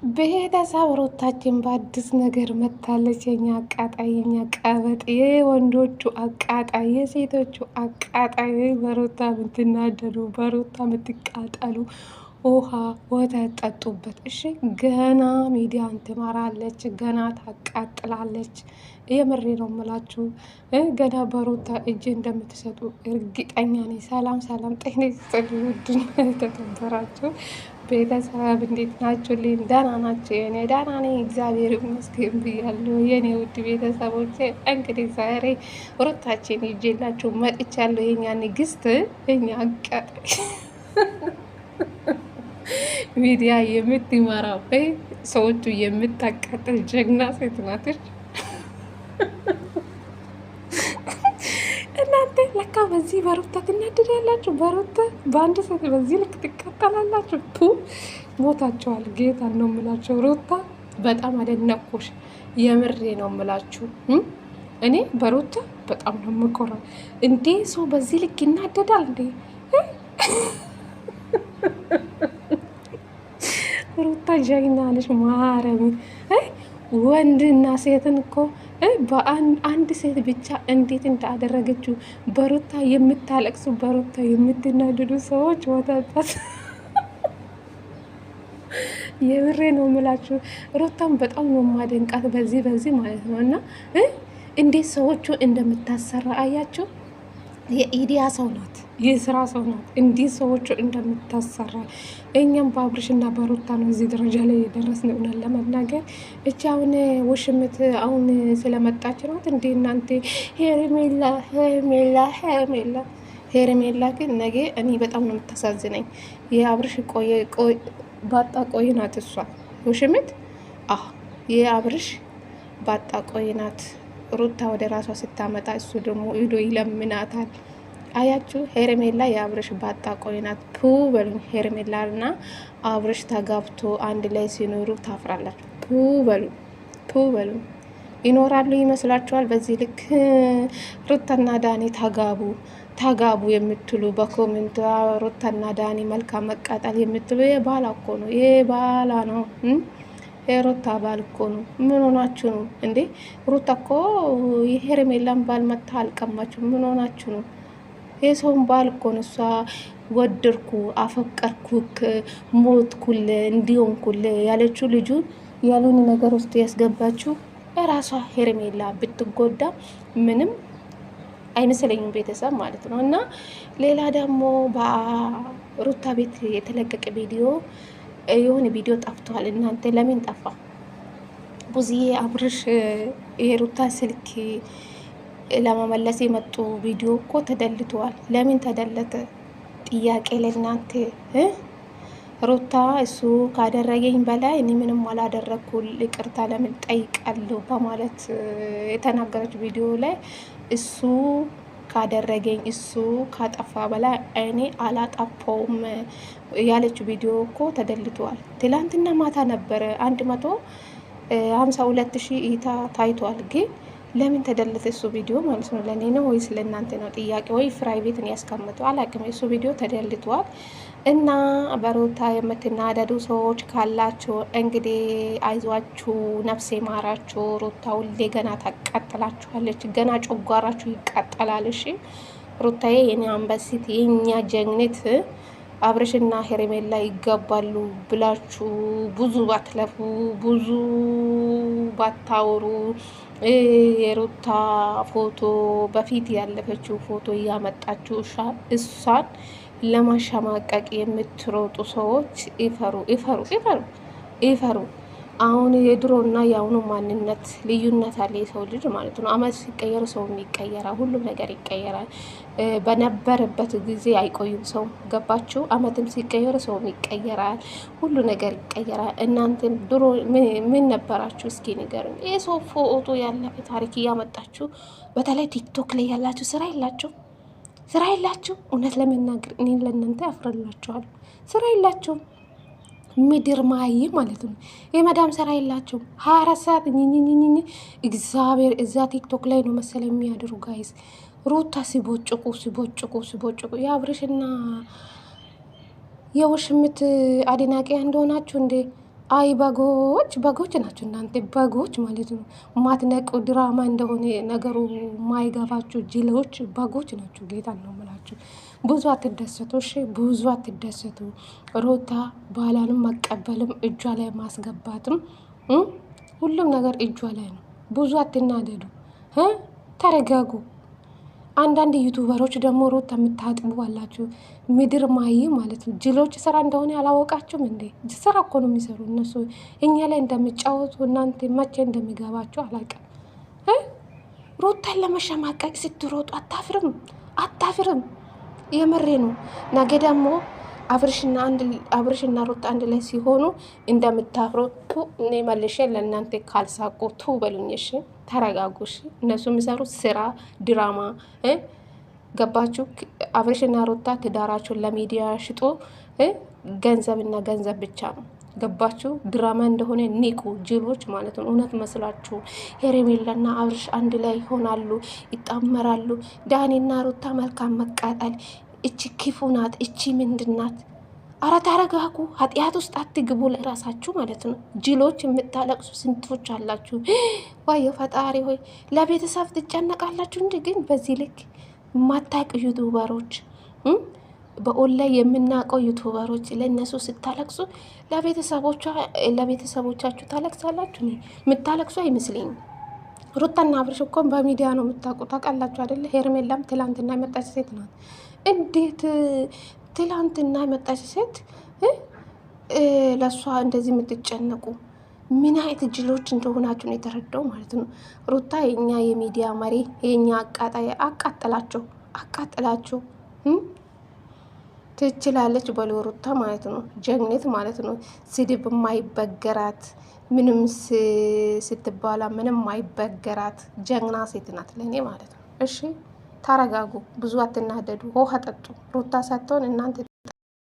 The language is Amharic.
ቤተሰብ ሩታችን በአዲስ ነገር መታለች። የኛ አቃጣይ፣ የኛ ቀበጥ፣ የወንዶቹ አቃጣይ፣ የሴቶቹ አቃጣይ፣ በሩታ የምትናደዱ፣ በሩታ የምትቃጠሉ ውሃ ወተት ጠጡበት። እሺ ገና ሚዲያን ትመራለች፣ ገና ታቃጥላለች። የምሬ ነው የምላችሁ። ገና በሩታ እጅ እንደምትሰጡ እርግጠኛ ነኝ። ሰላም ሰላም፣ ጤና ይስጥልኝ ውድና የተከበራችሁ ቤተሰብ እንዴት ናችሁልኝ? ደህና ናቸው? የኔ ደህና ነኝ እግዚአብሔር ይመስገን ብያለሁ። የኔ ውድ ቤተሰቦች እንግዲህ ዛሬ ሩታችን ይዤላችሁ መጥቻለሁ። የኛ ንግስት፣ የኛ አቃጣይ ሚዲያ የምትመራው ሰዎቹ የምታቃጥል ጀግና ሴት ናትች። እናንተ ለካ በዚህ በሩታ ትናደዳላችሁ። በሩታ በአንድ ሴት በዚህ ልክ ትቃጠላላችሁ። ቱ ሞታቸዋል። ጌታ ነው የምላቸው። ሩታ በጣም አደነኩሽ። የምሬ ነው የምላችሁ። እኔ በሩታ በጣም ነው የምኮራው። እንዴ ሰው በዚህ ልክ ይናደዳል እንዴ? ሩታ ጀግና ነሽ። ማረሚ ወንድና ሴትን እኮ በአንድ ሴት ብቻ እንዴት እንዳደረገችው በሩታ የምታለቅሱ፣ በሩታ የምትናደዱ ሰዎች ወተበት የብሬ ነው የምላችሁ። ሩታም በጣም ነው ማደንቃት በዚህ ማለት ነው። እና እንዴት ሰዎቹ እንደምታሰራ አያችሁ። የኢዲያ ሰው ናት፣ የስራ ሰው ናት። እንዲህ ሰዎቹ እንደምታሰራ እኛም በአብርሽና በሩታ ነው እዚህ ደረጃ ላይ የደረስን። እውነት ለመናገር እቺ አሁን ውሽምት አሁን ስለመጣች ናት እንዴ እናንተ። ሄርሜላ ሄርሜላ ሄርሜላ ሄርሜላ ግን ነገ እኔ በጣም ነው የምታሳዝነኝ። የአብርሽ ባጣ ቆይ ናት እሷ ውሽምት። የአብርሽ ባጣ ቆይ ናት። ሩታ ወደ ራሷ ስታመጣ እሱ ደግሞ ሂዶ ይለምናታል። አያችሁ ሄርሜላ የአብርሽ ባጣ ቆይናት። ፑ በሉኝ። ሄርሜላ እና አብርሽ ተጋብቶ አንድ ላይ ሲኖሩ ታፍራላችሁ። ፑ በሉኝ፣ ፑ በሉኝ። ይኖራሉ ይመስላችኋል? በዚህ ልክ ሩታና ዳኒ ተጋቡ የምትሉ በኮሜንት ሩታና ዳኒ መልካም መቃጠል የምትሉ የባላ እኮ ነው፣ የባላ ነው። የሩታ ባል እኮ ነው። ምን ሆናችሁ ነው እንዴ? ሩታ እኮ የሄርሜላን ባል መታ አልቀማችሁ። ምን ሆናችሁ ነው? የሰውን ባል እኮ ነው እሷ ወደድኩ፣ አፈቀርኩክ፣ ሞትኩል፣ እንዲሆንኩል ያለችው ልጁን ያሉን ነገር ውስጥ ያስገባችሁ የራሷ ሄርሜላ ብትጎዳ ምንም አይመስለኝም፣ ቤተሰብ ማለት ነው። እና ሌላ ደግሞ በሩታ ቤት የተለቀቀ ቪዲዮ የሆነ ቪዲዮ ጠፍቷል። እናንተ ለምን ጠፋ? ብዙዬ አብርሽ የሩታ ስልክ ለመመለስ የመጡ ቪዲዮ እኮ ተደልተዋል። ለምን ተደለተ? ጥያቄ ለእናንተ። ሩታ እሱ ካደረገኝ በላይ እኔ ምንም አላደረግኩ፣ ይቅርታ ለምን ጠይቃለሁ በማለት የተናገረች ቪዲዮ ላይ እሱ ካደረገኝ እሱ ካጠፋ በላይ እኔ አላጠፋውም ያለችው ቪዲዮ እኮ ተደልተዋል። ትላንትና ማታ ነበረ 152,000 እይታ ታይቷል። ግን ለምን ተደለተ እሱ ቪዲዮ ማለት ነው? ለእኔ ነው ወይስ ለእናንተ ነው? ጥያቄ ወይ ፕራይቬትን ያስቀምጠው አላውቅም። እሱ ቪዲዮ ተደልተዋል። እና በሩታ የምትናደዱ ሰዎች ካላችሁ እንግዲህ አይዟችሁ፣ ነፍሴ ማራችሁ። ሩታ ሁሌ ገና ታቃጥላችኋለች፣ ገና ጨጓራችሁ ይቃጠላል። እሺ ሩታዬ፣ የኔ አንበሲት፣ የኛ ጀግኒት፣ አብርሽና ሄርሜላ ይገባሉ ብላችሁ ብዙ ባትለፉ፣ ብዙ ባታወሩ፣ የሩታ ፎቶ በፊት ያለፈችው ፎቶ እያመጣችሁ እሷን ለማሸማቀቅ የምትሮጡ ሰዎች ይፈሩ፣ ይፈሩ፣ ይፈሩ፣ ይፈሩ። አሁን የድሮና የአሁኑ ማንነት ልዩነት አለ። የሰው ልጅ ማለት ነው። አመት ሲቀየር ሰውም ይቀየራል፣ ሁሉም ነገር ይቀየራል። በነበረበት ጊዜ አይቆዩም ሰው። ገባችሁ? አመትም ሲቀየር ሰውም ይቀየራል፣ ሁሉ ነገር ይቀየራል። እናንተም ድሮ ምን ነበራችሁ? እስኪ ንገሩኝ። የሰው ፎቶ ያለፈ ታሪክ እያመጣችሁ በተለይ ቲክቶክ ላይ ያላችሁ ስራ የላችሁ። እውነት ለመናገር እኔ ለእናንተ ያፍረላችኋል። ስራ የላችሁም። ምድር ማይ ማለት ነው። የመዳም ስራ የላችሁም። 24 ሰዓት ኝኝኝኝ እግዚአብሔር እዛ ቲክቶክ ላይ ነው መሰለ የሚያድሩ ጋይዝ። ሩታ ሲቦጭቁ የአብርሽና የውሽምት አድናቂ እንደሆናችሁ እንዴ? አይ በጎች ናቸው እናንተ በጎች ማለት ነው። ማትነቁ ድራማ እንደሆነ ነገሩ ማይገባችሁ ጅሎች በጎች ናቸው። ጌታ ነው ምላችሁ። ብዙ አትደሰቱ እሺ፣ ብዙ አትደሰቱ። ሩታ ባላንም መቀበልም እጇ ላይ ማስገባትም ሁሉም ነገር እጇ ላይ ነው። ብዙ አትናደዱ፣ ተረጋጉ። አንዳንድ ዩቱበሮች ደግሞ ሩት የምታጥቡ አላችሁ፣ ምድር ማይ ማለት ነው። ጅሎች ስራ እንደሆነ አላወቃችሁም እንዴ? ስራ እኮ ነው የሚሰሩ እነሱ። እኛ ላይ እንደሚጫወቱ እናንተ መቼ እንደሚገባችሁ አላውቅም። ሩታን ለመሸማቀቅ ስትሮጡ አታፍርም? አታፍርም? የምሬ ነው። ነገ ደግሞ አብርሽና ሩታ አንድ ላይ ሲሆኑ እንደምታፍሩ እኔ መልሼ ለእናንተ ካልሳቁ ቱ በሉኝሽ። ተረጋጉሽ። እነሱ የሚሰሩት ስራ ድራማ ገባችሁ? አብርሽና ሩታ ትዳራቸውን ለሚዲያ ሽጦ ገንዘብና ገንዘብ ብቻ ነው። ገባችሁ? ድራማ እንደሆነ ኒቁ ጅሎች ማለት ነው። እውነት መስላችሁ ሄርሜላና አብርሽ አንድ ላይ ይሆናሉ፣ ይጣመራሉ። ዳኒና ሩታ መልካም መቃጠል። እቺ ክፉ ናት፣ እቺ ምንድናት? አረ ተረጋጉ። ኃጢአት ውስጥ አትግቡ ለራሳችሁ ማለት ነው። ጅሎች የምታለቅሱ ስንቶች አላችሁ። ዋየ ፈጣሪ ሆይ ለቤተሰብ ትጨነቃላችሁ እንጂ ግን በዚህ ልክ ማታቅ ዩቱበሮች በኦንላይን የምናውቀው ዩቱበሮች ለእነሱ ስታለቅሱ ለቤተሰቦቻችሁ ታለቅሳላችሁ። የምታለቅሱ አይመስለኝም። ሩታና አብርሽ እኮ በሚዲያ ነው የምታውቁ። ታውቃላችሁ አይደለ? ሄርሜላም ትላንትና የመጣች ሴት ናት። እንዴት ትላንትና የመጣች ሴት ለእሷ እንደዚህ የምትጨነቁ ምን አይነት ጅሎች እንደሆናችሁ ነው የተረዳው ማለት ነው። ሩታ የኛ የሚዲያ መሪ የኛ አቃጣይ አቃጥላችሁ ትችላለች በሎ ሩታ ማለት ነው። ጀግኔት ማለት ነው። ስድብ ማይበገራት ምንም ስትባላ ምንም ማይበገራት ጀግና ሴት ናት ለእኔ ማለት ነው። እሺ ተረጋጉ፣ ብዙ አትናደዱ፣ ውሃ ጠጡ። ሩታ ሳትሆን እናንተ